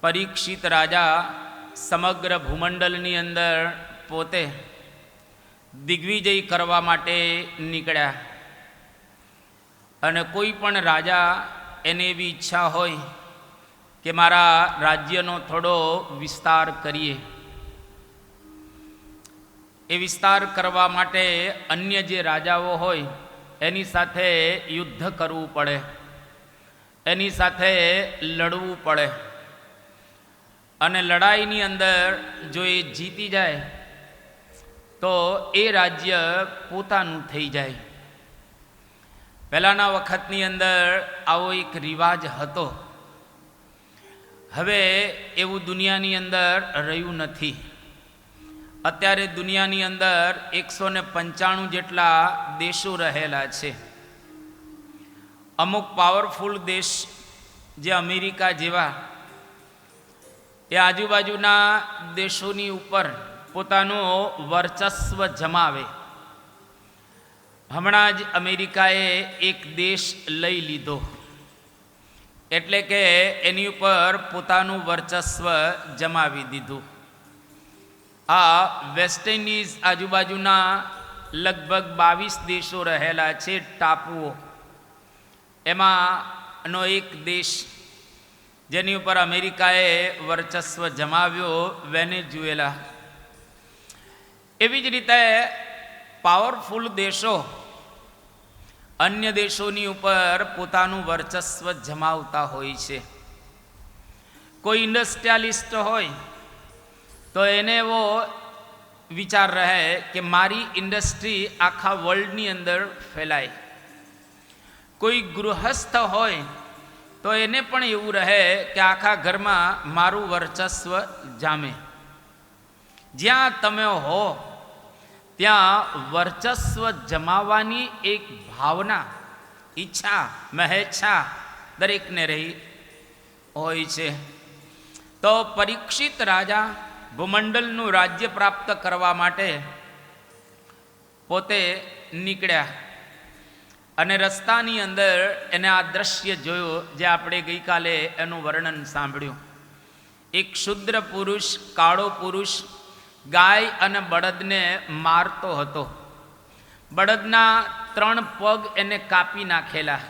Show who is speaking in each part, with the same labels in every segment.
Speaker 1: પરીક્ષિત રાજા સમગ્ર ભૂમંડળની અંદર પોતે દિગ્વિજય કરવા માટે નીકળ્યા. અને કોઈ પણ રાજા એને એવી ઈચ્છા હોય કે મારા રાજ્યનો થોડો વિસ્તાર કરીએ, એ વિસ્તાર કરવા માટે અન્ય જે રાજાઓ હોય એની સાથે યુદ્ધ કરવું પડે, એની સાથે લડવું પડે. અને લડાઈની અંદર જો એ જીતી જાય તો એ રાજ્ય પોતાનું થઈ જાય. પહેલાંના વખતની અંદર આવો એક રિવાજ હતો. હવે એવું દુનિયાની અંદર રહ્યું નથી. અત્યારે દુનિયાની અંદર 195 જેટલા દેશો રહેલા છે. અમુક પાવરફુલ દેશ જે અમેરિકા જેવા એ આજુબાજુના દેશોની ઉપર પોતાનું વર્ચસ્વ જમાવે. હમણાં જ અમેરિકાએ એક દેશ લઈ લીધો, એટલે કે એની ઉપર પોતાનું વર્ચસ્વ જમાવી દીધું. આ વેસ્ટ ઇન્ડિઝ આજુબાજુના લગભગ 22 દેશો રહેલા છે, ટાપુઓ. એમાંનો એક દેશ જેની ઉપર અમેરિકાએ વર્ચસ્વ જમાવ્યો, વેનેઝુએલા. એવી જ રીતે પાવરફુલ દેશો અન્ય દેશોની ઉપર પોતાનું વર્ચસ્વ જમાવતા હોય છે. કોઈ ઇન્ડસ્ટ્રીયાલિસ્ટ હોય તો એને એવો વિચાર રહે કે મારી ઇન્ડસ્ટ્રી આખા વર્લ્ડની અંદર ફેલાય. કોઈ ગૃહસ્થ હોય તો એને પણ એવું રહે કે આખા ઘરમાં મારું વર્ચસ્વ જામે. જ્યાં તમે હો ત્યાં વર્ચસ્વ જમાવવાની એક ભાવના, ઈચ્છા, મહેચ્છા દરેકને રહી હોય છે. તો પરીક્ષિત રાજા ભૂમંડળનું રાજ્ય પ્રાપ્ત કરવા માટે પોતે નીકળ્યા. અને રસ્તાની અંદર એને આ દ્રશ્ય જોયું જે આપણે ગઈકાલે એનું વર્ણન સાંભળ્યું. એક શુદ્ર પુરુષ, કાળો પુરુષ ગાય અને બળદને મારતો હતો. બળદના 3 પગ એને કાપી નાખેલા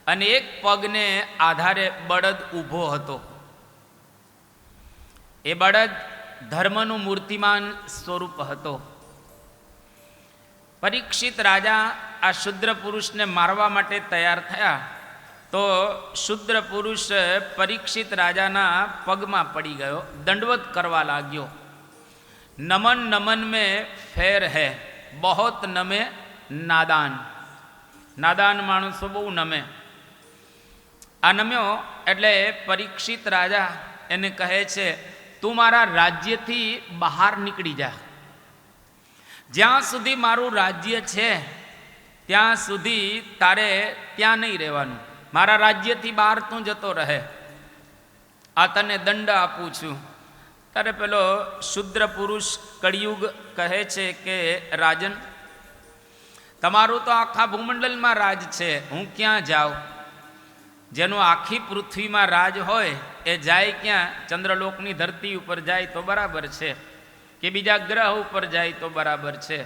Speaker 1: અને એક પગને આધારે બળદ ઊભો હતો. એ બળદ ધર્મનું મૂર્તિમાન સ્વરૂપ હતો. પરીક્ષિત રાજા આ શુદ્ર પુરુષને મારવા માટે તૈયાર થયા તો શુદ્ર પુરુષ પરીક્ષિત રાજાના પગમાં પડી ગયો, દંડવત કરવા લાગ્યો. નમન નમન में ફેર હૈ, બહોત નમે નાદાન. નાદાન માણસો બહુ નમે. આ નમ્યો એટલે પરીક્ષિત રાજા એને કહે છે, તું મારા રાજ્યથી બહાર નીકળી જા. જ્યાં સુધી મારું રાજ્ય છે ત્યાં સુધી તારે ત્યાં નહીં રહેવાનું. મારા રાજ્યથી બહાર તું જતો રહે. આ તને દંડ આપું છું. ત્યારે પેલો શુદ્ર પુરુષ કળિયુગ કહે છે કે રાજન, તમારું તો આખા ભૂમંડળમાં રાજ છે, હું ક્યાં જાઉં? જેનું આખી પૃથ્વીમાં રાજ હોય એ જાય ક્યાં? ચંદ્રલોકની ધરતી ઉપર જાય તો બરાબર છે, કે બીજા ગ્રહ ઉપર જાય તો બરાબર છે,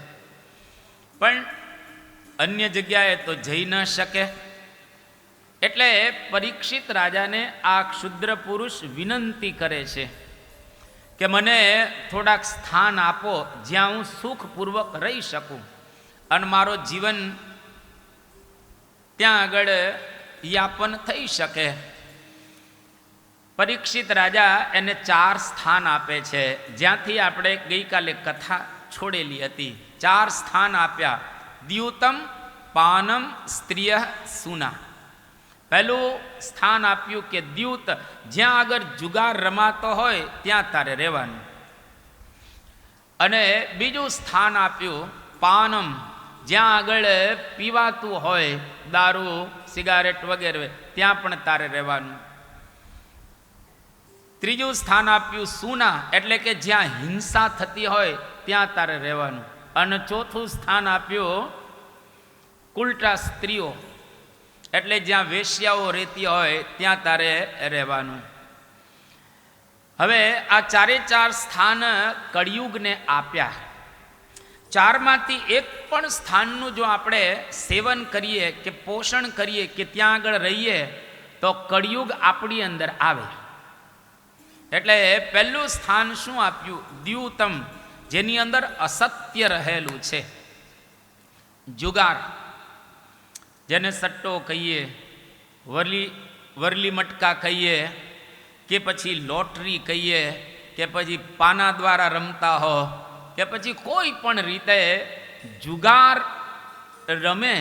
Speaker 1: પણ અન્ય જગ્યાએ તો જઈ ન શકે. એટલે પરીક્ષિત રાજાને આ ક્ષુદ્ર પુરુષ વિનંતી કરે છે કે મને થોડાક સ્થાન આપો જ્યાં હું સુખપૂર્વક રહી શકું અને મારો જીવન ત્યાં આગળ યાપન થઈ શકે. પરીક્ષિત રાજા એને 4 સ્થાન આપે છે, જ્યાંથી આપણે ગઈકાલે કથા છોડેલી હતી. 4 સ્થાન આપ્યા: દ્યુતમ, પાનમ, સ્ત્રીય, સુના. પહેલું સ્થાન આપ્યું કે દ્યુત, જ્યાં આગળ જુગાર રમાતો હોય ત્યાં તારે રહેવાનું. અને બીજું સ્થાન આપ્યું પાનમ, જ્યાં આગળ પીવાતું હોય, દારૂ, સિગારેટ વગેરે, ત્યાં પણ તારે રહેવાનું. ત્રીજું સ્થાન આપ્યું સુના, એટલે કે જ્યાં હિંસા થતી હોય ત્યાં તારે રહેવાનું. અને ચોથું સ્થાન આપ્યું કુલટા, સ્ત્રીઓ, એટલે જ્યાં વેશ્યાઓ રહેતી હોય ત્યાં તારે રહેવાનું. હવે આ ચારે ચાર સ્થાન કળિયુગને આપ્યા. ચારમાંથી એક પણ સ્થાનનું જો આપણે સેવન કરીએ કે પોષણ કરીએ કે ત્યાં આગળ રહીએ તો કળિયુગ આપણી અંદર આવે. એટલે પહેલું સ્થાન શું આપ્યું? દ્યુતમ, જેની અંદર અસત્ય રહેલું છે. જુગાર, જેને સટ્ટો કહીએ, વરલી મટકા કહીએ, કે પછી લોટરી કહીએ, કે પછી પાના દ્વારા રમતા હો, કે પછી કોઈ પણ રીતે જુગાર રમે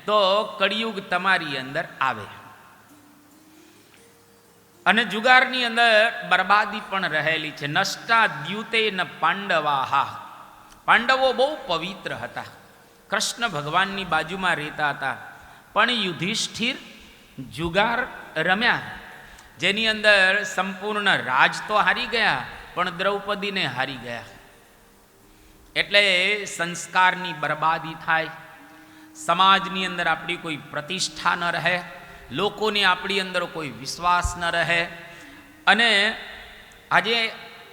Speaker 1: તો કળિયુગ તમારી અંદર આવે. અને જુગારની અંદર બરબાદી પણ રહેલી છે. નષ્ટા દ્યુતે ન પાંડવાહા. પાંડવો બહુ પવિત્ર હતા, કૃષ્ણ ભગવાનની બાજુમાં રહેતા હતા, પણ યુધિષ્ઠિર જુગાર રમ્યા, જેની અંદર સંપૂર્ણ રાજ તો હારી ગયા પણ દ્રૌપદીને હારી ગયા. એટલે સંસ્કારની બરબાદી થાય, સમાજની અંદર આપણી કોઈ પ્રતિષ્ઠા ન રહે, લોકોને આપણી અંદર કોઈ વિશ્વાસ ન રહે. અને આજે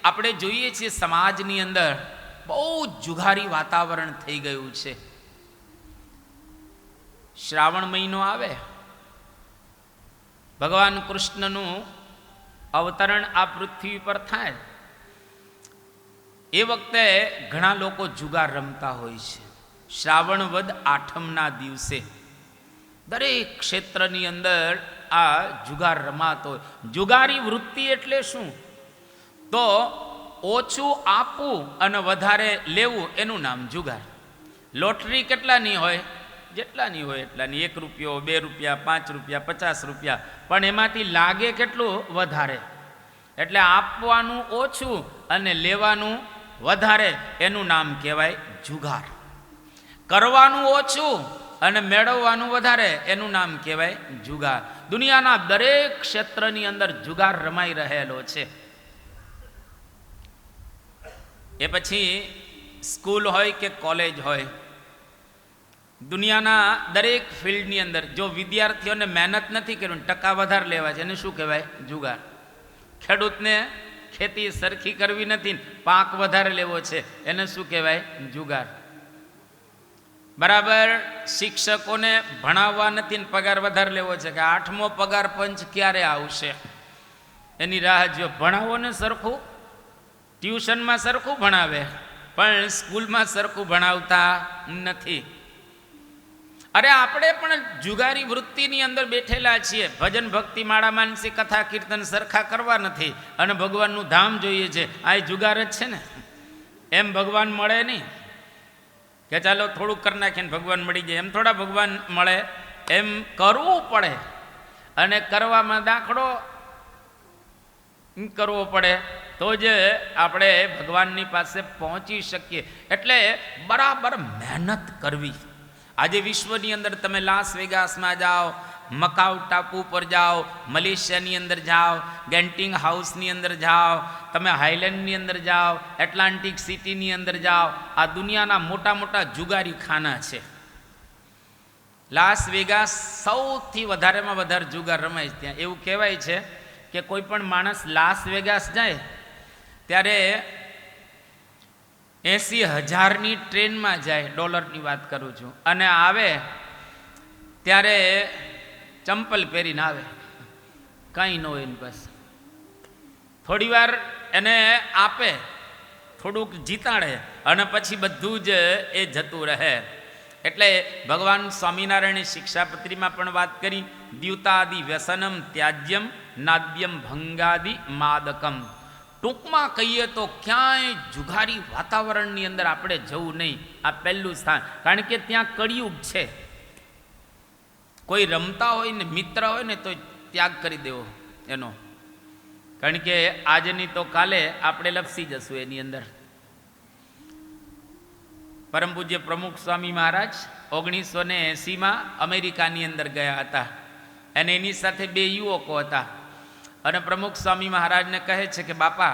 Speaker 1: આપણે જોઈએ છીએ સમાજની અંદર બહુ જુગારી વાતાવરણ થઈ ગયું છે. શ્રાવણ મહિનો આવે, ભગવાન કૃષ્ણનું અવતરણ આ પૃથ્વી પર થાય, એ વખતે ઘણા લોકો જુગાર રમતા હોય છે. શ્રાવણ વદ આઠમના દિવસે દરેક ક્ષેત્રની અંદર આ જુગાર રમાતો હોય. જુગારી વૃત્તિ એટલે શું? તો ઓછું આપવું અને વધારે લેવું, એનું નામ જુગાર. લોટરી કેટલાની હોય? જેટલાની હોય એટલાની. 1 રૂપિયો, 2 રૂપિયા, 5 રૂપિયા, 50 રૂપિયા, પણ એમાંથી લાગે કેટલું? વધારે. એટલે આપવાનું ઓછું અને લેવાનું વધારે, એનું નામ કહેવાય જુગાર. કરવાનું ઓછું અને મેળવવાનું વધારે, એનું નામ કહેવાય જુગાર. દુનિયાના દરેક ક્ષેત્રની અંદર જુગાર રમાઈ રહેલો છે. એ પછી સ્કૂલ હોય કે કોલેજ હોય, દુનિયાના દરેક ફિલ્ડની અંદર જો વિદ્યાર્થીઓને મહેનત નથી કરવી, ટકા વધારે લેવા છે, એને શું કહેવાય? જુગાર. ખેડૂતને ખેતી સરખી કરવી નથી, પાક વધારે લેવો છે, એને શું કહેવાય? જુગાર. બરાબર શિક્ષકોને ભણાવવા નથી ને પગાર વધારે લેવો છે, કે 8મો પગાર પંચ ક્યારે આવશે એની રાહ જો. ભણાવો ને સરખું, ટ્યુશનમાં સરખું ભણાવે પણ સ્કૂલમાં સરખું ભણાવતા નથી. અરે આપણે પણ જુગારી વૃત્તિની અંદર બેઠેલા છીએ. ભજન ભક્તિ માળા માનસી કથા કીર્તન સરખા કરવા નથી અને ભગવાનનું ધામ જોઈએ છે. આ જુગાર જ છે ને. એમ ભગવાન મળે નહીં કે ચાલો થોડુંક કરી નાખીને ભગવાન મળી જાય. એમ થોડા ભગવાન મળે, એમ કરવું પડે અને કરવામાં દાખલો કરવો પડે તો જ આપણે ભગવાનની પાસે પહોંચી શકીએ. એટલે બરાબર મહેનત કરવી. આજે વિશ્વની અંદર તમે લાસ વેગાસમાં જાઓ, મકાઉ ટાપુ પર જાઓ, મલેશિયાની અંદર જાઓ, ગેન્ટિંગ હાઉસની અંદર જાઓ, તમે હાઈલેન્ડની અંદર જાઓ, એટલાન્ટિક સિટીની અંદર જાઓ, આ દુનિયાના મોટા મોટા જુગારી ખાના છે. લાસ વેગાસ સૌથી વધારેમાં વધારે જુગાર રમાય છે ત્યાં. એવું કહેવાય છે કે કોઈ પણ માણસ લાસ વેગાસ જાય ત્યારે 80,000ની ટ્રેનમાં જાય, ડોલરની વાત કરું છું, અને આવે ત્યારે ચંપલ પહેરીને આવે, કંઈ ન હોય એની પાસે. થોડી વાર એને આપે, થોડુંક જીતાડે અને પછી બધું જ એ જતું રહે. એટલે ભગવાન સ્વામિનારાયણે શિક્ષાપત્રીમાં પણ વાત કરી, દ્યુતાદિ વ્યસનમ ત્યાજ્યમ નાદ્યમ ભંગાદિ માદકમ. ટૂંકમાં કહીએ તો ક્યાંય જુગારી વાતાવરણની અંદર આપણે જવું નહીં. આ પહેલું સ્થાન, કારણ કે ત્યાં કળિયુગ છે. કોઈ રમતા હોય ને મિત્ર હોય ને તો ત્યાગ કરી દેવો એનો, કારણ કે આજની તો કાલે આપણે લપસી જશું એની અંદર. પરમ પૂજ્ય પ્રમુખ સ્વામી મહારાજ 1980માં અમેરિકાની અંદર ગયા હતા અને એની સાથે 2 યુવકો હતા. અને પ્રમુખ સ્વામી મહારાજને કહે છે કે બાપા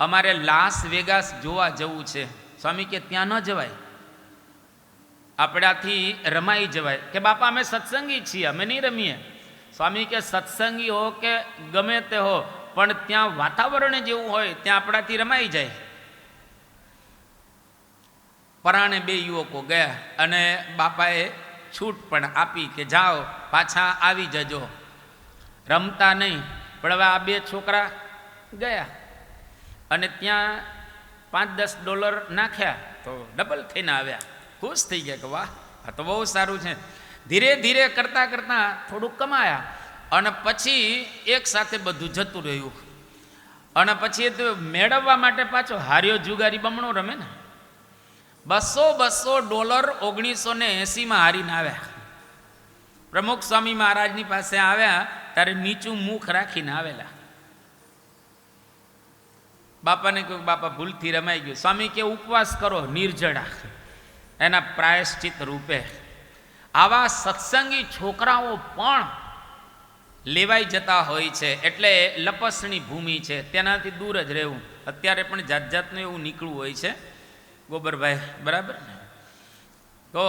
Speaker 1: અમારે લાસ વેગાસ જોવા જવું છે. સ્વામી કે ત્યાં ન જવાય, આપણાથી રમાઈ જવાય. કે બાપા અમે સત્સંગી છીએ, અમે નહીં રમીએ. સ્વામી કે સત્સંગી હો કે ગમે તે હો, પણ ત્યાં વાતાવરણ જેવું હોય ત્યાં આપણાથી રમાઈ જાય. પરાણે બે યુવકો ગયા અને બાપાએ છૂટ પણ આપી કે જાઓ પાછા આવી જજો, રમતા નહીં. પણ હવે આ બે છોકરા ગયા અને ત્યાં $5-10 નાખ્યા તો ડબલ થઈને આવ્યા. ખુશ થઈ ગયા કે વાહ, આ તો બહુ સારું છે. ધીરે ધીરે કરતાં કરતાં થોડુંક કમાયા અને પછી એક સાથે બધું જતું રહ્યું. અને પછી તો મેળવવા માટે પાછો હાર્યો જુગારી બમણો રમે ને. $200 1980માં હારીને આવ્યા. પ્રમુખ સ્વામી મહારાજની પાસે આવ્યા ત્યારે નીચું મુખ રાખીને આવેલા. બાપાને કહ્યું બાપા ભૂલથી રમાઈ ગયું. સ્વામી કે ઉપવાસ કરો નિર્જળા, એના પ્રાયશ્ચિત રૂપે. આવા સત્સંગી છોકરાઓ પણ લેવાઈ જતા હોય છે, એટલે લપસણી ભૂમિ છે તેનાથી દૂર જ રહેવું. અત્યારે પણ જાત જાતનું એવું નીકળવું હોય છે ગોબરભાઈ, બરાબર ને? તો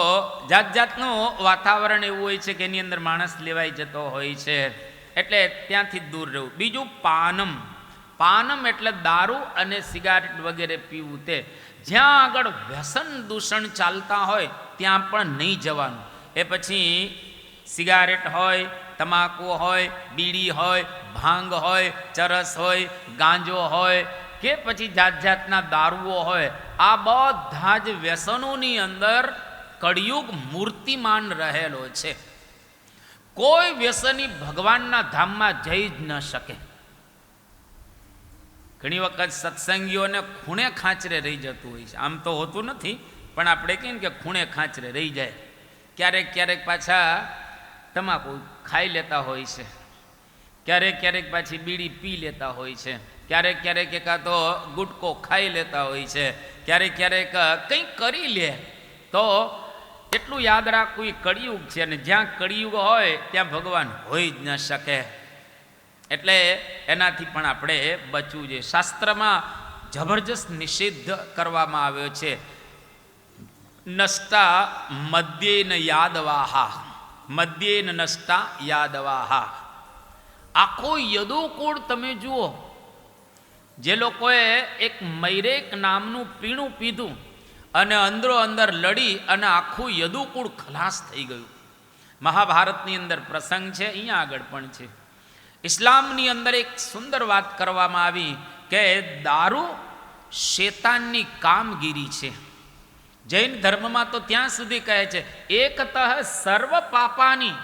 Speaker 1: જાત જાતનું વાતાવરણ એવું હોય છે કે એની અંદર માણસ લેવાઈ જતો હોય છે, એટલે ત્યાંથી દૂર રહેવું. બીજું પાનમ. પાનમ એટલે દારૂ અને સિગારેટ વગેરે પીવું. તે જ્યાં આગળ વ્યસન દૂષણ ચાલતા હોય ત્યાં પણ નહીં જવાનું. એ પછી સિગારેટ હોય, તમાકુ હોય, બીડી હોય, ભાંગ હોય, ચરસ હોય, ગાંજો હોય કે પછી જાત જાતના દારૂઓ હોય, આ બધા જ વ્યસનોની અંદર કળિયુગ મૂર્તિમાન રહેલો છે. કોઈ વ્યસની ભગવાનના ધામમાં જઈ જ ન શકે. ઘણી વખત સત્સંગીઓને ખૂણે ખાંચરે રહી જતું હોય છે. આમ તો હોતું નથી, પણ આપણે કહીએ ને કે ખૂણે ખાંચરે રહી જાય. ક્યારેક ક્યારેક પાછા તમાકુ ખાઈ લેતા હોય છે, ક્યારેક ક્યારેક પાછી બીડી પી લેતા હોય છે, ક્યારેક ક્યારેક એકાદો ગુટકો ખાઈ લેતા હોય છે, ક્યારેક ક્યારેક કંઈક કરી લે. તો એટલું યાદ રાખવું એ કળિયુગ છે, અને જ્યાં કળિયુગ હોય ત્યાં ભગવાન હોઈ જ ન શકે. એટલે એનાથી પણ આપણે બચવું જોઈએ. શાસ્ત્રમાં જબરજસ્ત નિષેધ કરવામાં આવ્યો છે. નષ્ટા મદ્યેન યાદવાહા, મદ્યેન નષ્ટા યાદવાહા. આખો યદુકુળ તમે જુઓ, જે લોકોએ એક મૈરેક નામનું પીણું પીધું અને અંદરો અંદર લડી અને આખું યદુકુળ ખલાસ થઈ ગયું. મહાભારતની અંદર પ્રસંગ છે, અહીંયા આગળ પણ છે. ઇસ્લામની અંદર એક સુંદર વાત કરવામાં આવી કે દારૂ શેતાનની કામગીરી છે. જૈન ધર્મમાં તો ત્યાં સુધી કહે છે એકતઃ સર્વ પાપાની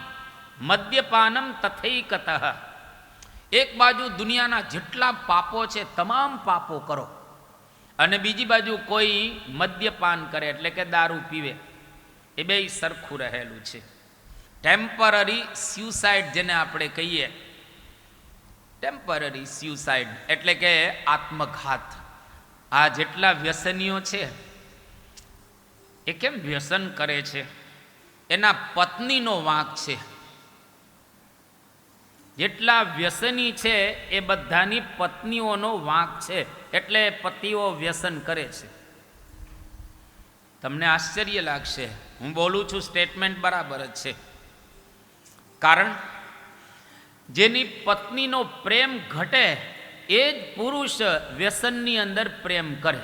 Speaker 1: મદ્યપાનમ તથૈકતઃ. એક બાજુ દુનિયાના જેટલા પાપો છે તમામ પાપો કરો, અને બીજી બાજુ કોઈ મદ્યપાન કરે એટલે કે દારૂ પીવે, એ બે સરખું રહેલું છે. ટેમ્પરરી સ્યુસાઇડ જેને આપણે કહીએ, ટેમ્પરરી સ્યુસાઇડ એટલે કે આત્મઘાત. આ જેટલા વ્યસનીઓ છે એ કેમ વ્યસન કરે છે? એના પત્નીનો વાંક છે. જેટલા વ્યસની છે એ બધાની પત્નીઓનો વાંક છે, એટલે પતિઓ વ્યસન કરે છે. તમને આશ્ચર્ય લાગશે, હું બોલું છું સ્ટેટમેન્ટ બરાબર જ છે. કારણ જેની પત્નીનો પ્રેમ ઘટે એ જ પુરુષ વ્યસનની અંદર પ્રેમ કરે.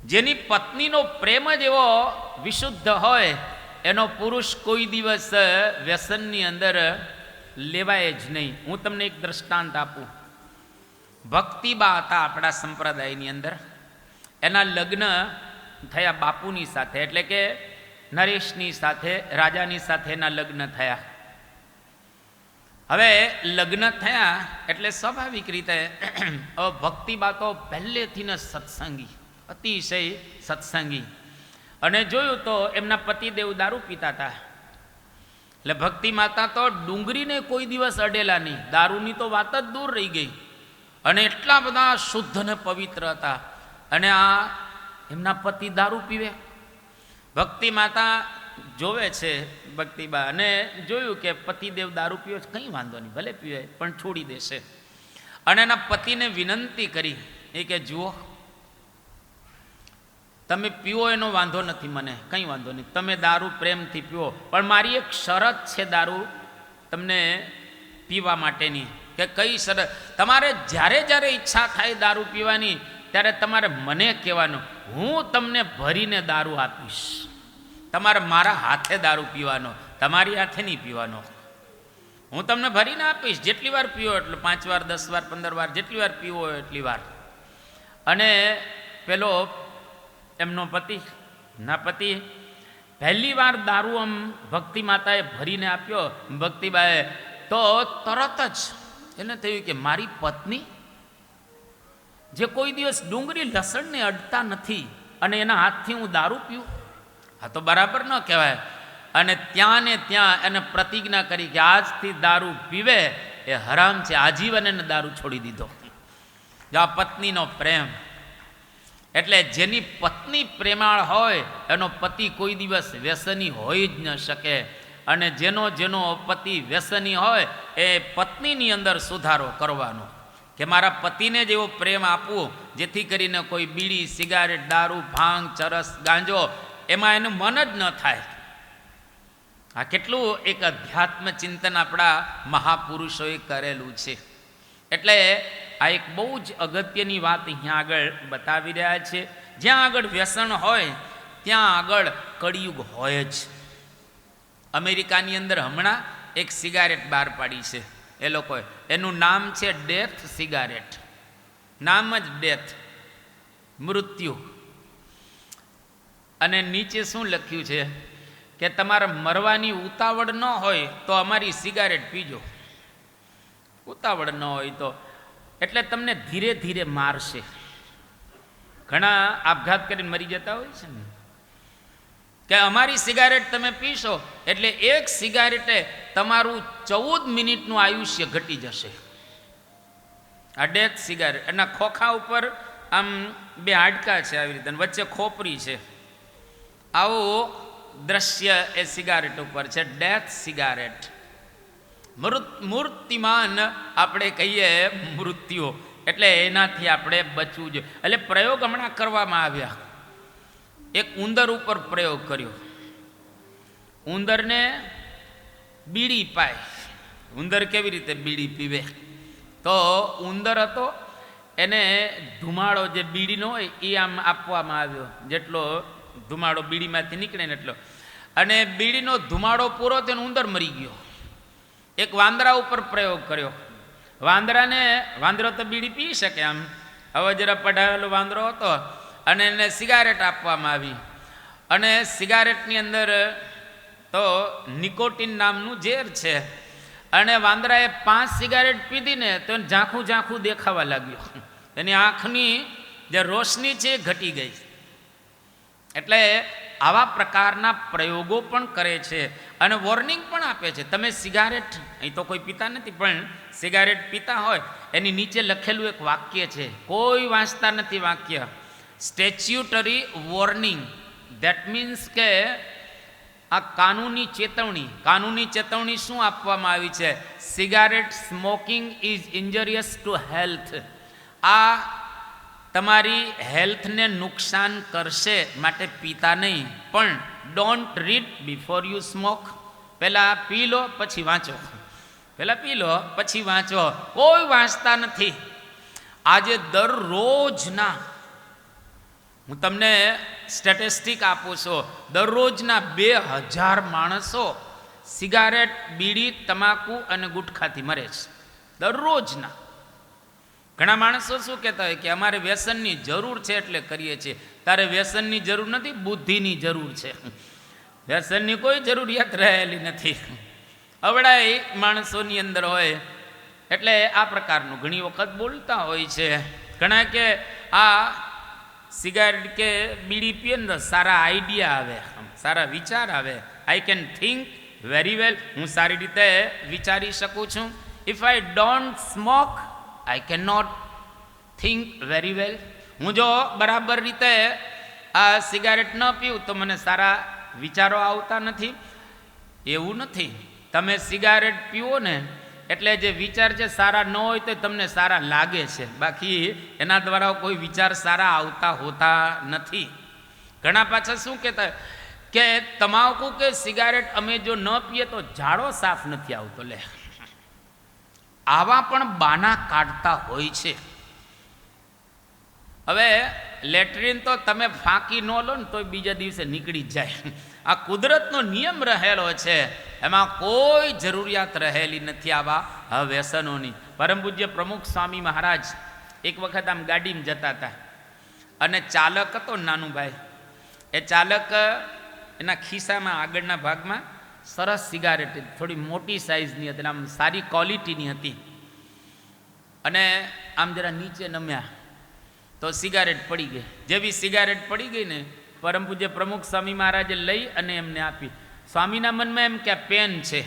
Speaker 1: જેની પત્નીનો પ્રેમ જ એવો વિશુદ્ધ હોય એનો પુરુષ કોઈ દિવસ વ્યસનની અંદર લેવાય જ નહીં. હું તમને એક દ્રષ્ટાંત આપું. ભક્તિબા હતા આપણા સંપ્રદાયની અંદર, એના લગ્ન થયા બાપુની સાથે, એટલે કે નરેશની સાથે, રાજાની સાથે એના લગ્ન થયા. હવે લગ્ન થયા એટલે સ્વાભાવિક રીતે ભક્તિબા તો પહેલેથી ને સત્સંગી, અતિશય સત્સંગી, અને જોયું તો એમના પતિદેવ દારૂ પીતા હતા. એટલે ભક્તિ માતા તો ડુંગળીને કોઈ દિવસ અડેલા નહીં, દારૂની તો વાત જ દૂર રહી ગઈ. અને એટલા બધા શુદ્ધ અને પવિત્ર હતા, અને આ એમના પતિ દારૂ પીવે. ભક્તિ માતા જોવે છે ભક્તિબા, અને જોયું કે પતિદેવ દારૂ પીવે છે, કંઈ વાંધો નહીં, ભલે પીવે પણ છોડી દેશે. અને એના પતિને વિનંતી કરી એ કે જુઓ, તમે પીવો એનો વાંધો નથી, મને કંઈ વાંધો નહીં, તમે દારૂ પ્રેમથી પીવો, પણ મારી એક શરત છે દારૂ તમને પીવા માટેની. કે કઈ સરસ. તમારે જ્યારે જ્યારે ઈચ્છા થાય દારૂ પીવાની ત્યારે તમારે મને કહેવાનું, હું તમને ભરીને દારૂ આપીશ. તમારે મારા હાથે દારૂ પીવાનો, તમારી હાથે નહીં પીવાનો. હું તમને ભરીને આપીશ, જેટલી વાર પીવો એટલે 5 વાર 10 વાર 15 વાર જેટલી વાર પીવો હોય એટલી વાર. અને પેલો એમનો પતિ પહેલી વાર દારૂ આમ ભક્તિ માતાએ ભરીને આપ્યો ભક્તિબાએ, તો તરત જ એને થયું કે મારી પત્ની જે કોઈ દિવસ ડુંગળી લસણને અડતા નથી અને એના હાથથી હું દારૂ પીઉં, આ તો બરાબર ન કહેવાય. અને ત્યાં ને ત્યાં એને પ્રતિજ્ઞા કરી કે આજથી દારૂ પીવે એ હરામ છે. આજીવન એને દારૂ છોડી દીધો. જો આ પત્નીનો પ્રેમ, એટલે જેની પત્ની પ્રેમાળ હોય એનો પતિ કોઈ દિવસ વ્યસની હોઈ જ ન શકે. અને જેનો પતિ વ્યસની હોય એ પત્નીની અંદર સુધારો કરવાનો કે મારા પતિને જ એવો પ્રેમ આપવું જેથી કરીને કોઈ બીડી, સિગારેટ, દારૂ, ભાંગ, ચરસ, ગાંજો એમાં એનું મન જ ન થાય. આ કેટલું એક અધ્યાત્મ ચિંતન આપણા મહાપુરુષોએ કરેલું છે. એટલે આ એક બહુ જ અગત્યની વાત અહીંયા આગળ બતાવી રહ્યા છે. જ્યાં આગળ વ્યસન હોય ત્યાં આગળ કળિયુગ હોય જ. અમેરિકાની અંદર હમણાં એક સિગારેટ બહાર પાડી છે એ લોકોએ, એનું નામ છે ડેથ સિગારેટ. નામ જ ડેથ, મૃત્યુ. અને નીચે શું લખ્યું છે કે તમારે મરવાની ઉતાવળ ન હોય તો અમારી સિગારેટ પીજો. ઉતાવળ ન હોય તો એટલે તમને ધીરે ધીરે મારશે. ઘણા આપઘાત કરીને મરી જતા હોય છે ને, કે અમારી સિગારેટ તમે પીશો એટલે એક સિગારેટે તમારું 14 મિનિટનું આયુષ્ય ઘટી જશે. આ ડેથ સિગારેટ. એના ખોખા ઉપર આમ 2 હાડકા છે આવી રીતે, વચ્ચે ખોપરી છે. આવું દ્રશ્ય એ સિગારેટ ઉપર છે. Death cigarette. મૂર્તિમાન આપણે કહીએ મૃત્યુ, એટલે એનાથી આપણે બચવું જોઈએ. એટલે પ્રયોગ હમણાં કરવામાં આવ્યા. એક ઉંદર ઉપર પ્રયોગ કર્યો. ઉંદરને બીડી પાય. ઉંદર કેવી રીતે બીડી પીવે? તો ઉંદર હતો એને ધુમાડો જે બીડીનો હોય એ આમ આપવામાં આવ્યો, જેટલો ધુમાડો બીડીમાંથી નીકળે ને એટલો. અને બીડીનો ધુમાડો પૂરો થયો, ઉંદર મરી ગયો. એક વાંદરા ઉપર પ્રયોગ કર્યો. વાંદરો તો બીડી પી શકે આમ, હવે જરા પઢાવેલો વાંદરો હતો અને એને સિગારેટ આપવામાં આવી. અને સિગારેટની અંદર તો નિકોટીન નામનું ઝેર છે. અને વાંદરાએ 5 સિગારેટ પીધી ને તો ઝાંખું ઝાંખું દેખાવા લાગ્યું. એની આંખની જે રોશની છે એ ઘટી ગઈ. એટલે આવા પ્રકારના પ્રયોગો પણ કરે છે અને વોર્નિંગ પણ આપે છે. તમે સિગારેટ, અહીં તો કોઈ પીતા નથી, પણ સિગારેટ પીતા હોય એની નીચે લખેલું એક વાક્ય છે, કોઈ વાંચતા નથી વાક્ય. Statutory warning. ધેટ મીન્સ કે આ કાનૂની ચેતવણી. કાનૂની ચેતવણી શું આપવામાં આવી છે? Cigarette smoking is ઇન્જરિયસ to health. આ તમારી હેલ્થને નુકસાન કરશે, માટે પીતા નહીં. પણ don't read before you smoke. પહેલાં પી લો પછી વાંચો. પહેલાં પી લો પછી વાંચો. કોઈ વાંચતા નથી. આજે દરરોજના, હું તમને સ્ટેટિસ્ટિક આપું છું, દરરોજના 2000 માણસો સિગારેટ, બીડી, તમાકુ અને ગુટખાથી મરે છે. દરરોજના. ઘણા માણસો શું કહેતા હોય કે અમારે વ્યસનની જરૂર છે એટલે કરીએ છીએ. તારે વ્યસનની જરૂર નથી, બુદ્ધિની જરૂર છે. વ્યસનની કોઈ જરૂરિયાત રહેલી નથી. અવડાય માણસોની અંદર હોય. એટલે આ પ્રકારનું ઘણી વખત બોલતા હોય છે. ઘણા કે આ સિગારેટ કે બીડી પીએ ને સારા આઈડિયા આવે, સારા વિચાર આવે. I can think very well. હું સારી રીતે વિચારી શકું છું. If I don't smoke I cannot think very well. હું જો બરાબર રીતે આ સિગારેટ ન પીવું તો મને સારા વિચારો આવતા નથી. એવું નથી. તમે સિગારેટ પીવો ને એટલે જે વિચાર છે સારા ન હોય તો તમને સારા લાગે છે, બાકી એના દ્વારા કોઈ વિચાર સારા આવતા હોતા નથી. ઘણા પાછા શું કહેતા કે તમાકુ કે સિગારેટ અમે જો ન પીએ તો ઝાડો સાફ નથી આવતો. લે, આવા પણ બાના કાઢતા હોય છે. હવે લેટ્રિન તો તમે ફાંકી ન લો ને તો બીજા દિવસે નીકળી જ જાય. આ કુદરતનો નિયમ રહેલો છે, એમાં કોઈ જરૂરિયાત રહેલી નથી આવા વ્યસનોની. પરમ પૂજ્ય પ્રમુખ સ્વામી મહારાજ એક વખત આમ ગાડીમાં જતા હતા અને ચાલક હતો નાનુભાઈ. એ ચાલક એના ખિસ્સામાં આગળના ભાગમાં સરસ સિગારેટ થોડી મોટી સાઇઝની હતી, આમ સારી ક્વોલિટીની હતી, અને આમ જરા નીચે નમ્યા તો સિગારેટ પડી ગઈ. જેવી સિગારેટ પડી ગઈ ને પરમ પૂજ્ય પ્રમુખ સ્વામી મહારાજે લઈ અને એમને આપી. સ્વામીના મનમાં એમ કે આ પેન છે,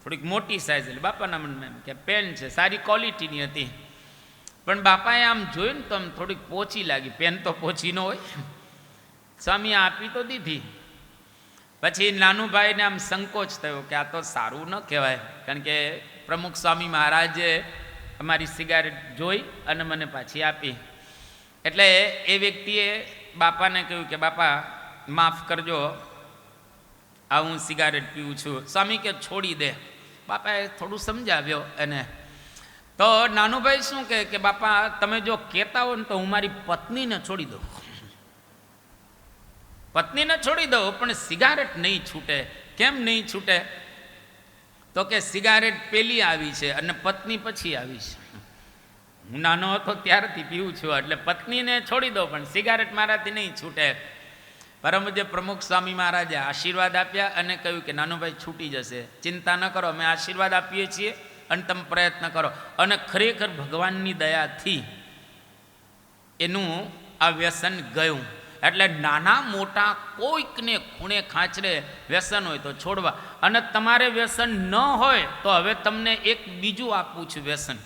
Speaker 1: થોડીક મોટી સાઇઝ, એટલે બાપાના મનમાં એમ કે પેન છે, સારી ક્વોલિટીની હતી. પણ બાપાએ આમ જોયું ને તો આમ થોડીક પોચી લાગી. પેન તો પોચી ન હોય. સ્વામીએ આપી તો દીધી. પછી નાનુભાઈને આમ સંકોચ થયો કે આ તો સારું ન કહેવાય, કારણ કે પ્રમુખ સ્વામી મહારાજે અમારી સિગારેટ જોઈ અને મને પાછી આપી. એટલે એ વ્યક્તિએ બાપાને કહ્યું કે બાપા માફ કરજો, આ હું સિગારેટ પીવું છું. સ્વામી કે છોડી દે. બાપાએ થોડું સમજાવ્યો એને. તો નાનુભાઈ શું કહે કે બાપા તમે જો કહેતા હો ને તો હું મારી પત્નીને છોડી દઉં, પત્નીને છોડી દઉં, પણ સિગારેટ નહીં છૂટે. કેમ નહીં છૂટે? તો કે સિગારેટ પેલી આવી છે અને પત્ની પછી આવી છે. હું નાનો હતો ત્યારથી પીવું છું, એટલે પત્નીને છોડી દો પણ સિગારેટ મારાથી નહીં છૂટે. પરમ પૂજ્ય પ્રમુખ સ્વામી મહારાજે આશીર્વાદ આપ્યા અને કહ્યું કે નાનુભાઈ છૂટી જશે, ચિંતા ન કરો, અમે આશીર્વાદ આપીએ છીએ અને તમે પ્રયત્ન કરો. અને ખરેખર ભગવાનની દયાથી એનું આ વ્યસન ગયું. એટલે નાના મોટા કોઈકને ખૂણે ખાંચરે વ્યસન હોય તો છોડવા. અને તમારે વ્યસન ન હોય તો હવે તમને એક બીજું આપું છું વ્યસન,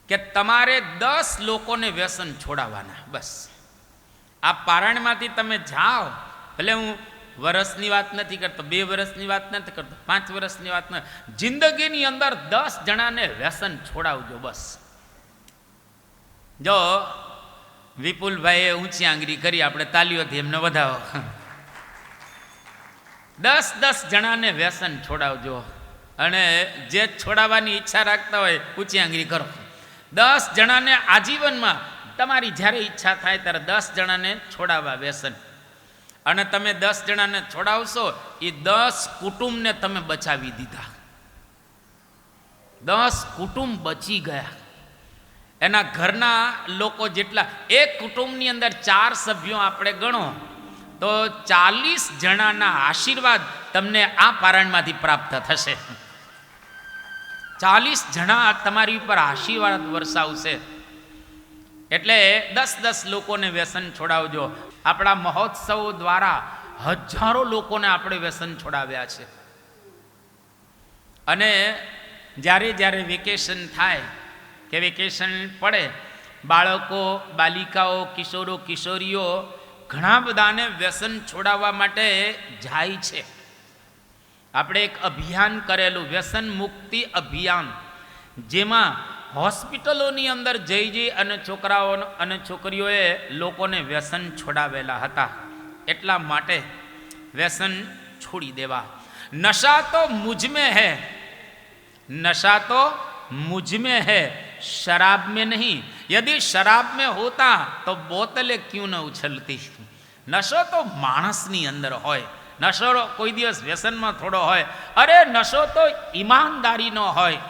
Speaker 1: કે તમારે 10 લોકોને વ્યસન છોડાવવાના. બસ આ પારણમાંથી તમે જાઓ, એટલે હું વર્ષની વાત નથી કરતો, 2 વર્ષની વાત નથી કરતો, 5 વર્ષની વાત નથી, જિંદગીની અંદર 10 જણાને વ્યસન છોડાવજો. બસ જો વિપુલભાઈએ ઊંચી આંગળી કરી, આપણે તાલીઓથી એમને વધાવો. 10 જણાને વ્યસન છોડાવજો. અને જે છોડાવવાની ઈચ્છા રાખતા હોય ઊંચી આંગળી કરો. 10 જણાને આજીવનમાં તમારી જ્યારે ઈચ્છા થાય ત્યારે 10 જણાને છોડાવવા વ્યસન. અને તમે 10 જણાને છોડાવશો, એ 10 કુટુંબને તમે બચાવી દીધા. 10 કુટુંબ બચી ગયા. એના ઘરના લોકો જેટલા, એક કુટુંબની અંદર 4 સભ્યો આપણે ગણો તો 40 જણાના આશીર્વાદ તમને આ પારણમાંથી પ્રાપ્ત થશે. 40 જણા તમારી ઉપર આશીર્વાદ વરસાવશે. એટલે 10 લોકોને વ્યસન છોડાવજો. આપણા મહોત્સવો દ્વારા હજારો લોકોને આપણે વ્યસન છોડાવ્યા છે. અને જ્યારે વેકેશન થાય કે વેકેશન પડે, બાળકો, બાલિકાઓ, કિશોરો, કિશોરીઓ ઘણા બધાને વ્યસન છોડાવવા માટે જાય છે. આપણે એક અભિયાન કરેલું, વ્યસન મુક્તિ અભિયાન, જેમાં હોસ્પિટલોની અંદર જઈ અને છોકરાઓ અને છોકરીઓએ લોકોને વ્યસન છોડાવેલા હતા. એટલા માટે વ્યસન છોડી દેવા. નશા તો મુझ में है, नशा तो मुझ में है, शराब में नहीं. यदि शराब में होता तो बोतलें क्यों न उछलती. नशो तो માણસની અંદર હોય. નશો કોઈ દિવસ વ્યસનમાં થોડો હોય. અરે નશો તો ઈમાનદારીનો હોય.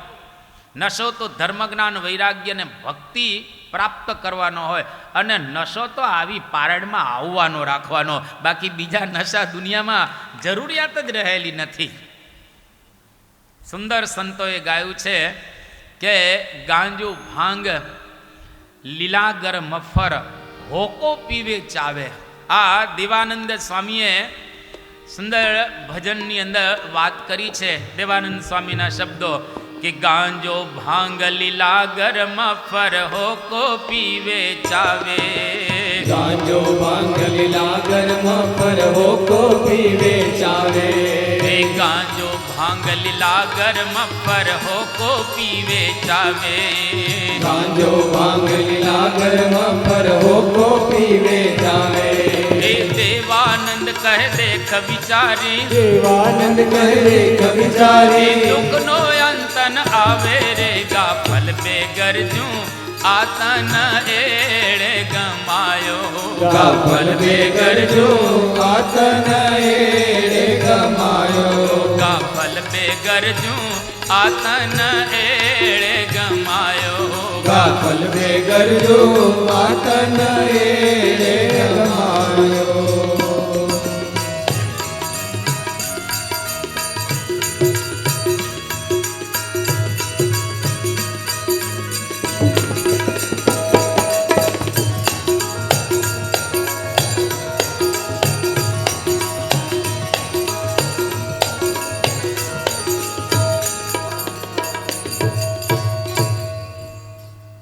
Speaker 1: નશો તો ધર્મજ્ઞાન, વૈરાગ્ય અને ભક્તિ પ્રાપ્ત કરવાનો હોય. અને નશો તો આવી પારણમાં આવવાનો રાખવાનો. બાકી બીજા નશા દુનિયામાં જરૂરિયાત જ રહેલી નથી. સુંદર સંતોએ ગાયું છે કે ગાંજો ભાંગ લીલાગર મફર હોકો પીવે ચાવે. આ દેવાનંદ સ્વામીએ સુંદર ભજનની અંદર વાત કરી છે. દેવાનંદ સ્વામીના શબ્દો કે ગાંજો ભાંગ લીલાગર મફર હોકો પીવે ચાવે.
Speaker 2: ગાંજો ભાંગ લીલાગર મફર હોકો પીવે ચાવે.
Speaker 1: ગાંજો ભાંગ લીલાગર મફર હોકો પીવે ચાવે.
Speaker 2: ગાંજો ભાંગ લીલાગર મફર હોકો પીવે ચાવે.
Speaker 1: દેવાનંદ કહે દેખ વિચારી,
Speaker 2: દેવાનંદ કહે દેખ વિચારી,
Speaker 1: દુઃખનો અંત તન આવે રે ગાફલ બેગરજું આતન એળે ગમાયો
Speaker 2: ગાફલ બેગરજો આતન એળે ગમાયો
Speaker 1: ગાફલ બેગરજું આતન એળે ગમાયો
Speaker 2: ગાફલ બેગરજો આતન એળે ગમાયો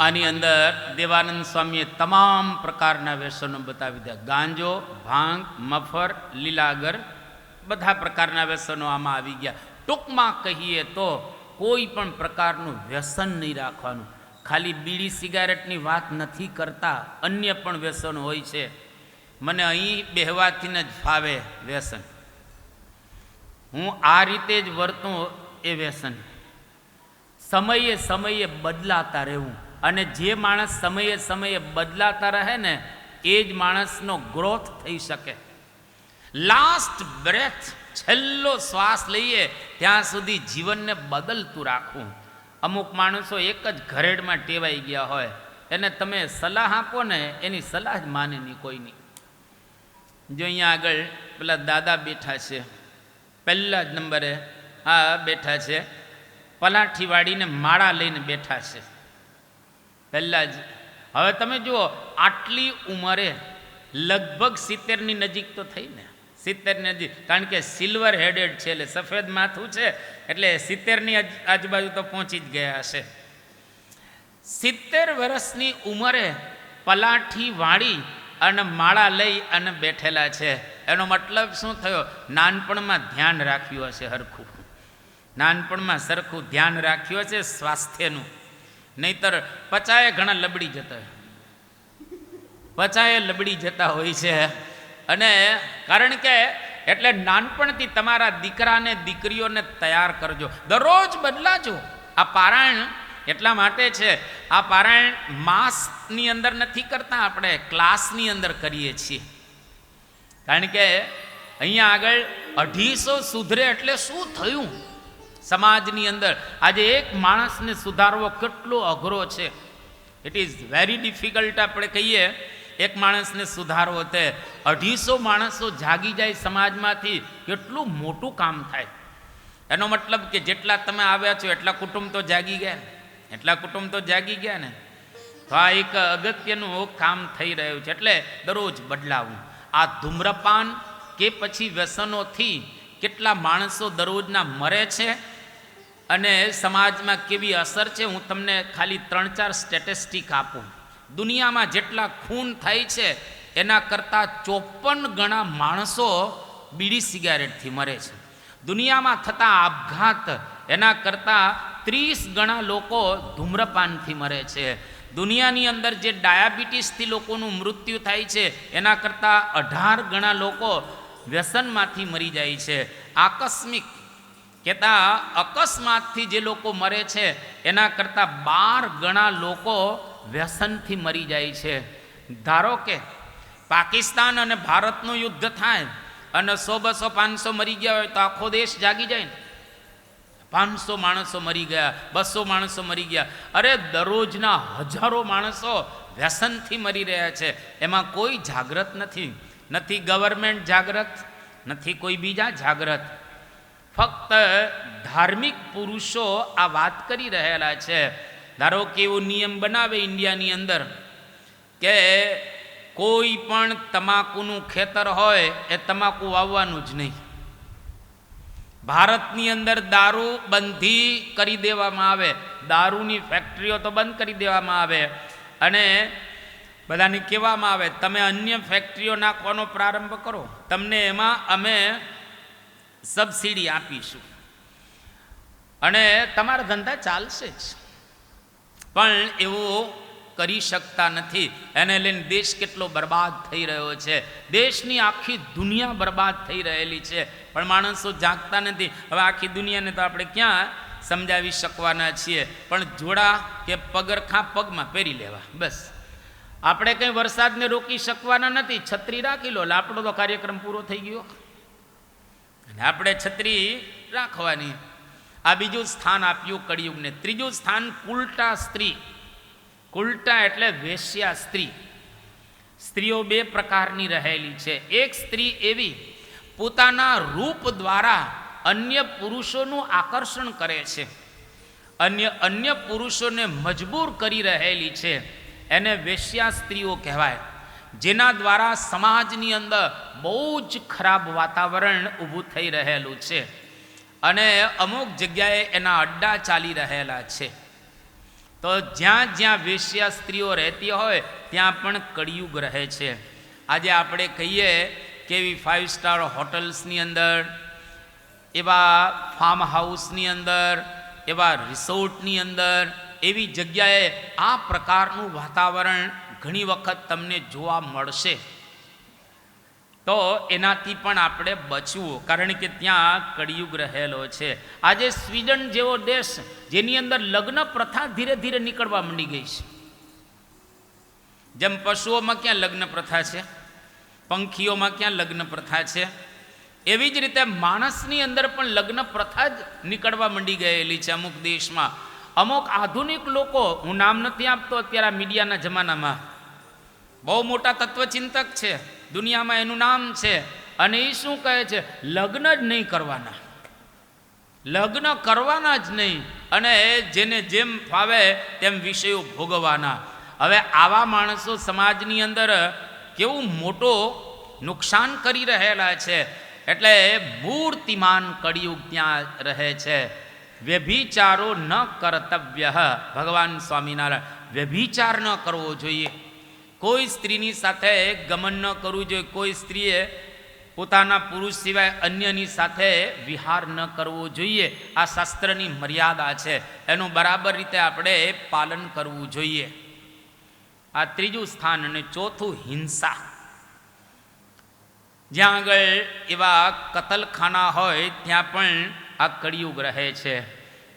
Speaker 1: આની અંદર દેવાનંદ સ્વામીએ તમામ પ્રકારના વ્યસનો બતાવી દીધા. ગાંજો, ભાંગ, મફર, લીલાગર, બધા પ્રકારના વ્યસનો આમાં આવી ગયા. ટૂંકમાં કહીએ તો કોઈ પણ પ્રકારનું વ્યસન નહીં રાખવાનું. ખાલી બીડી સિગારેટની વાત નથી કરતા, અન્ય પણ વ્યસનો હોય છે. મને અહીં બેહવાથી જ ફાવે વ્યસન, હું આ રીતે જ વર્તું એ વ્યસન. સમયે સમયે બદલાતા રહેવું, અને જે માણસ સમયે સમયે બદલાતા રહે ને એ જ માણસનો ગ્રોથ થઈ શકે. લાસ્ટ બ્રેથ, છેલ્લો શ્વાસ લઈએ ત્યાં સુધી જીવનને બદલતું રાખવું. અમુક માણસો એક જ ઘરેડમાં ટેવાઈ ગયા હોય, એને તમે સલાહ આપો ને એની સલાહ જ માને નહીં કોઈની. જો અહીંયા આગળ પેલા દાદા બેઠા છે, પહેલા જ નંબરે આ બેઠા છે, પલાઠી વાળીને માળા લઈને બેઠા છે પહેલાં જ. હવે તમે જુઓ, આટલી ઉંમરે લગભગ 70ની નજીક તો થઈ ને, 70ની નજીક, કારણ કે સિલ્વર હેડેડ છે એટલે સફેદ માથું છે એટલે 70ની આજુબાજુ તો પહોંચી જ ગયા હશે. 70 વર્ષની ઉંમરે પલાઠી વાળી અને માળા લઈ અને બેઠેલા છે. એનો મતલબ શું થયો? નાનપણમાં ધ્યાન રાખ્યું હશે હરખું, નાનપણમાં સરખું ધ્યાન રાખ્યું હશે સ્વાસ્થ્યનું. નહીતર પચાએ ઘણા લબડી જતા હોય, પચાએ લબડી જતા હોય છે. અને કારણ કે એટલે નાનપણથી તમારા દીકરાને દીકરીઓને તૈયાર કરજો, દરરોજ બદલાજો. આ પારાયણ એટલા માટે છે, આ પારાયણ માસની અંદર નથી કરતા, આપણે ક્લાસની અંદર કરીએ છીએ. કારણ કે અહીંયા આગળ 250 સુધરે એટલે શું થયું સમાજની અંદર? આજે એક માણસને સુધારવો કેટલો અઘરો છે. It is very difficult. આપણે કહીએ એક માણસને સુધારવો તે 250 માણસો જાગી જાય સમાજમાંથી, કેટલું મોટું કામ થાય. એનો મતલબ કે જેટલા તમે આવ્યા છો એટલા કુટુંબ તો જાગી ગયા, એટલા કુટુંબ તો જાગી ગયા ને. તો આ એક અગત્યનું કામ થઈ રહ્યું છે. એટલે દરરોજ બદલાવું. આ ધૂમ્રપાન કે પછી વ્યસનોથી કેટલા માણસો દરરોજના મરે છે અને સમાજમાં કેવી અસર છે, હું તમને ખાલી 3-4 સ્ટેટિસ્ટિક આપું. દુનિયામાં જેટલા ખૂન થાય છે એના કરતાં 54 ગણા માણસો બીડી સિગારેટથી મરે છે. દુનિયામાં થતા આપઘાત એના કરતાં 30 ગણા લોકો ધૂમ્રપાનથી મરે છે. દુનિયાની અંદર જે ડાયાબિટીસથી લોકોનું મૃત્યુ થાય છે એના કરતાં 18 ગણા લોકો વ્યસનમાંથી મરી જાય છે. આકસ્મિક કહેતા અકસ્માતથી જે લોકો મરે છે એના કરતાં 12 ગણા લોકો વ્યસનથી મરી જાય છે. ધારો કે પાકિસ્તાન અને ભારતનું યુદ્ધ થાય અને 100, 200, 500 મરી ગયા હોય તો આખો દેશ જાગી જાય ને. 500 માણસો મરી ગયા, 200 માણસો મરી ગયા. અરે દરરોજના હજારો માણસો વ્યસનથી મરી રહ્યા છે. એમાં કોઈ જાગૃત નથી, નથી ગવર્મેન્ટ જાગૃત, નથી કોઈ બીજા જાગૃત. ફક્ત ધાર્મિક પુરુષો આ વાત કરી રહેલા છે. ધારો કે એવો નિયમ બનાવે ઇન્ડિયાની અંદર કે કોઈ પણ તમાકુનું ખેતર હોય એ તમાકુ વાવવાનું જ નહીં. ભારતની અંદર દારૂ બંધી કરી દેવામાં આવે, દારૂની ફેક્ટરીઓ તો બંધ કરી દેવામાં આવે અને બધાને કહેવામાં આવે તમે અન્ય ફેક્ટરીઓ નાખવાનો પ્રારંભ કરો, તમને એમાં અમે સબસિડી આપીશું અને તમારા ધંધા ચાલશે જ. પણ એવું કરી શકતા નથી. એને લઈને દેશ કેટલો બરબાદ થઈ રહ્યો છે. દેશની આખી દુનિયા બરબાદ થઈ રહેલી છે, પણ માણસો જાગતા નથી. હવે આખી દુનિયાને તો આપણે ક્યાં સમજાવી શકવાના છીએ, પણ જોડા કે પગરખાં પગમાં પહેરી લેવા બસ. આપણે કંઈ વરસાદને રોકી શકવાના નથી. છત્રી રાખી લો, આપણો તો કાર્યક્રમ પૂરો થઈ ગયો. અને આપણે છત્રી રાખવાની. આ બીજું સ્થાન આપ્યું કળિયુગને. ત્રીજું સ્થાન કુલટા સ્ત્રી. કુલટા એટલે વેશ્યા સ્ત્રી. સ્ત્રીઓ બે પ્રકારની રહેલી છે. એક સ્ત્રી એવી પોતાના રૂપ દ્વારા અન્ય પુરુષોનું આકર્ષણ કરે છે, અન્ય પુરુષોને મજબૂર કરી રહેલી છે, એને વેશ્યા સ્ત્રીઓ કહેવાય. જેના દ્વારા સમાજની અંદર બહુ જ ખરાબ વાતાવરણ ઊભું થઈ રહેલું છે અને અમુક જગ્યાએ એના અડ્ડા ચાલી રહેલા છે. તો જ્યાં જ્યાં વેશ્યા સ્ત્રીઓ રહેતી હોય ત્યાં પણ કળિયુગ રહે છે. આજે આપણે કહીએ કે એવી 5 સ્ટાર હોટલ્સની અંદર, એવા ફાર્મ હાઉસની અંદર, એવા રિસોર્ટની અંદર, એવી જગ્યાએ આ પ્રકારનું વાતાવરણ ઘણી વખત તમને જોવા મળશે. તો એનાથી પણ આપણે બચવું, કારણ કે ત્યાં કળિયુગ રહેલો છે. આજે સ્વીડન જેવો દેશ, જેની અંદર લગ્ન પ્રથા ધીરે ધીરે નીકળવા માંડી ગઈ છે. જેમ પશુઓમાં ક્યાં લગ્ન પ્રથા છે, પંખીઓમાં ક્યાં લગ્ન પ્રથા છે, એવી જ રીતે માણસની અંદર પણ લગ્ન પ્રથા જ નીકળવા માંડી ગયેલી છે અમુક દેશમાં. અમુક આધુનિક લોકો, હું નામ નથી આપતો, અત્યારે મીડિયાના જમાનામાં બહુ મોટા તત્વચિંતક છે દુનિયામાં, એનું નામ છે, અને એ શું કહે છે, લગ્ન જ નહીં કરવાના, લગ્ન કરવાના જ નહીં, અને જેને જેમ ફાવે તેમ વિષયો ભોગવવાના. હવે આવા માણસો સમાજની અંદર કેવું મોટો નુકસાન કરી રહેલા છે. એટલે મૂર્તિમાન કળિયુગ ત્યાં રહે છે. વ્યભિચારો ન કર્તવ્ય. ભગવાન સ્વામિનારાયણ, વ્યભિચાર ન કરવો જોઈએ. કોઈ સ્ત્રીની સાથે ગમન ન કરવું જોઈએ. કોઈ સ્ત્રીએ પોતાના પુરુષ સિવાય અન્યની સાથે વિહાર ન કરવો જોઈએ. આ શાસ્ત્રની મર્યાદા છે, એનું બરાબર રીતે આપણે પાલન કરવું જોઈએ. આ ત્રીજું સ્થાન. અને ચોથું હિંસા. જ્યાં આગળ એવા કતલખાના હોય ત્યાં પણ આ કળિયુગ રહે છે.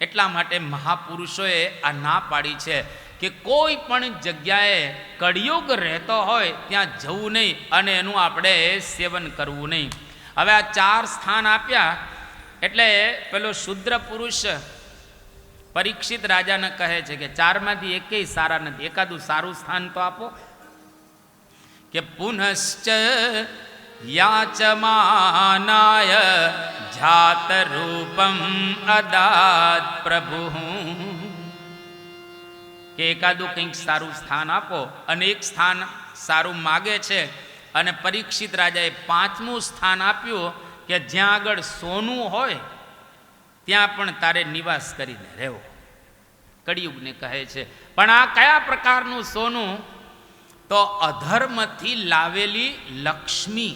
Speaker 1: એટલા માટે મહાપુરુષોએ આ ના પાડી છે કે કોઈ પણ જગ્યાએ કળિયુગ રહેતો હોય ત્યાં જવું નહીં અને એનું આપણે સેવન કરવું નહીં. હવે આ 4 સ્થાન આપ્યા એટલે પેલો શુદ્ર પુરુષ પરીક્ષિત રાજાને કહે છે કે 4માંથી એકેય સારા નથી, એકાદું સારું સ્થાન તો આપો. કે પુનશ્ચ યાચમાનાય જાત રૂપમ અદાત પ્રભુ. કે એકાદું કંઈક સારું સ્થાન આપો. અને એક સ્થાન સારું માગે છે, અને પરીક્ષિત રાજાએ 5મું સ્થાન આપ્યું કે જ્યાં આગળ સોનું હોય ત્યાં પણ તારે નિવાસ કરીને રહેવો. કળિયુગને કહે છે. પણ આ કયા પ્રકારનું સોનું? તો અધર્મથી લાવેલી લક્ષ્મી,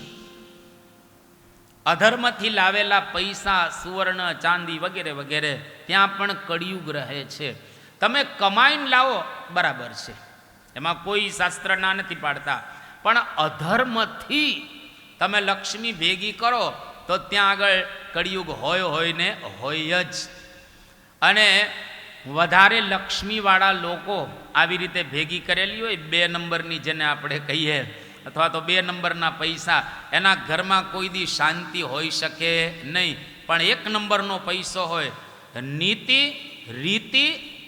Speaker 1: અધર્મથી લાવેલા પૈસા, સુવર્ણ, ચાંદી વગેરે વગેરે, ત્યાં પણ કળિયુગ રહે છે. તમે કમાઈને લાવો બરાબર છે, એમાં કોઈ શાસ્ત્ર ના નથી પાડતા, પણ અધર્મથી તમે લક્ષ્મી ભેગી કરો તો ત્યાં આગળ કળિયુગ હોય ને હોય જ. અને વધારે લક્ષ્મીવાળા લોકો આવી રીતે ભેગી કરેલી હોય, 2 નંબરની જેને આપણે કહીએ, અથવા તો 2 નંબરના પૈસા, એના ઘરમાં કોઈ દી શાંતિ હોઈ શકે નહીં. પણ 1 નંબરનો પૈસો હોય, નીતિ, રીતિ,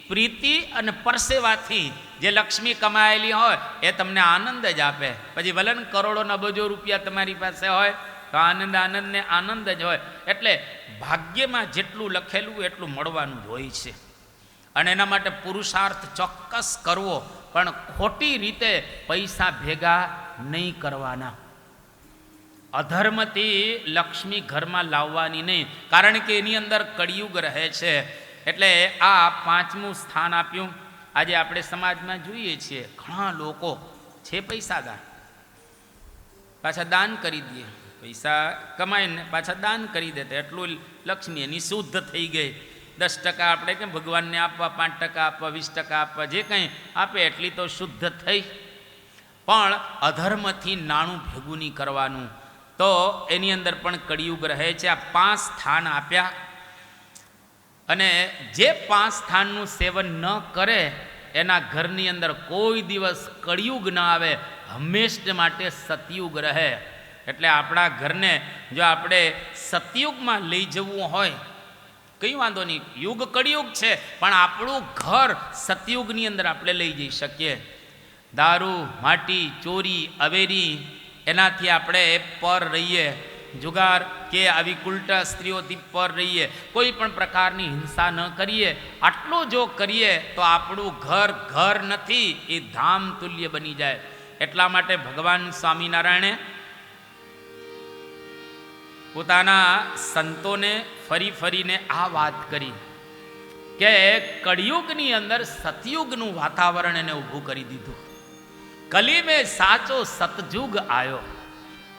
Speaker 1: પ્રીતિ અને પરસેવાથી જે લક્ષ્મી કમાયેલી હોય એ તમને આનંદ જ આપે. પછી ભલે કરોડોના અબજો રૂપિયા તમારી પાસે હોય તો આનંદને આનંદ જ હોય. એટલે ભાગ્યમાં જેટલું લખેલું એટલું મળવાનું જ હોય છે. અને એના માટે પુરુષાર્થ ચોક્કસ કરવો, પણ ખોટી રીતે પૈસા ભેગા નહીં કરવાના. અધર્મથી લક્ષ્મી ઘરમાં લાવવાની નહીં, કારણ કે એની અંદર કળિયુગ રહે છે. એટલે આ 5મું સ્થાન આપ્યું. આજે આપણે સમાજમાં જોઈએ છીએ ઘણા લોકો છે પૈસાદાર, પાછા દાન કરી દે, પૈસા કમાઈને પાછા દાન કરી દેતા, એટલું લક્ષ્મી એની શુદ્ધ થઈ ગઈ. 10% આપણે કેમ ભગવાનને આપવા, 5% આપવા, 20% આપવા, જે કંઈ આપે એટલી તો શુદ્ધ થઈ. પણ અધર્મથી નાણું ભેગું નહીં કરવાનું. તો એની અંદર પણ કળિયુગ રહે છે. આ 5 સ્થાન આપ્યા. અને જે 5 સ્થાનનું સેવન ન કરે એના ઘરની અંદર કોઈ દિવસ કળિયુગ ન આવે, હંમેશ માટે સતયુગ રહે. એટલે આપણા ઘરને જો આપણે સતયુગમાં લઈ જવું હોય, કંઈ વાંધો નહીં, યુગ કળિયુગ છે, પણ આપણું ઘર સતયુગની અંદર આપણે લઈ જઈ શકીએ. દારૂ, માટી, ચોરી, અવેરી એનાથી આપણે પર રહીએ, જુગાર કે આવી ઉલટા સ્ત્રીઓથી પર રહીએ, કોઈ પણ પ્રકારની હિંસા ન કરીએ. આટલું જો કરીએ તો આપણું ઘર ઘર નથી, એ ધામ તુલ્ય બની જાય. એટલા માટે ભગવાન સ્વામિનારાયણે પોતાના સંતોને ફરી ફરીને આ વાત કરી કે કળિયુગની અંદર સતયુગનું વાતાવરણ એને ઊભું કરી દીધું. કલી મેં સાચો સતયુગ આવ્યો.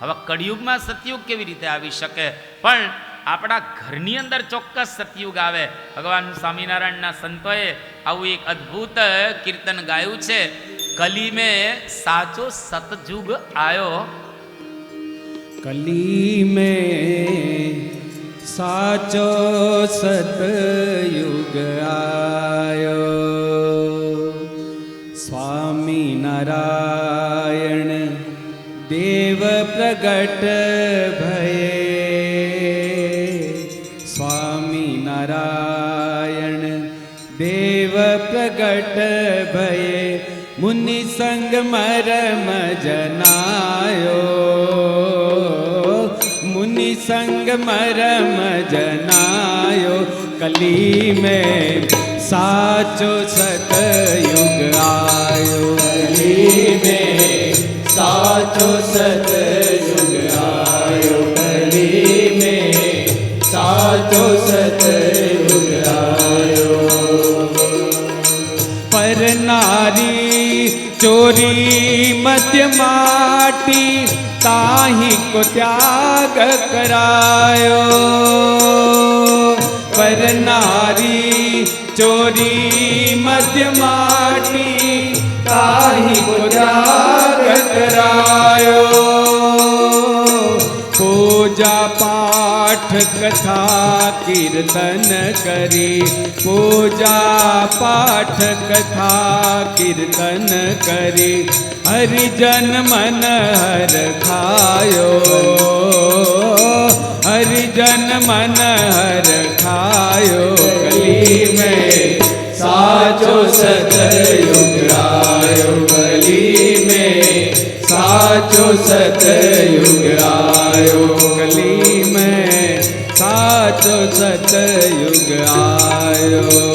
Speaker 1: હવે કળિયુગમાં સતયુગ કેવી રીતે આવી શકે? પણ આપણા ઘરની અંદર ચોક્કસ સતયુગ આવે. ભગવાન સ્વામિનારાયણના સંતોએ આવું એક અદ્ભુત કીર્તન ગાયું છે, કલી મેં સાચો સતયુગ આવ્યો.
Speaker 2: કલી में साचो सतयुग आयो, स्वामी नारायण देव प्रगट भये, स्वामी नारायण देव प्रगट भये, मुनि संग मरम जनायो, मुनि संग मरम जनायो, कली में साचो सतयुग आयो, कली में साचो सतयुग आयो, कली में साचो सतयुग आयो. पर नारी चोरी मध्य माटी, ताही को त्याग करायो, पर नारी चोरी मध्य माटी, ताही को त्याग करायो. पूजा पाठ कथा कीर्तन करी, पूजा पाठ कथा कीर्तन करी, हरिजन मन हर खायो, हरिजन मन हर खायो, कली में साचो सतयुग आयो, कली में साचो सतयुग आयो, कली में साचो सतयुग आयो.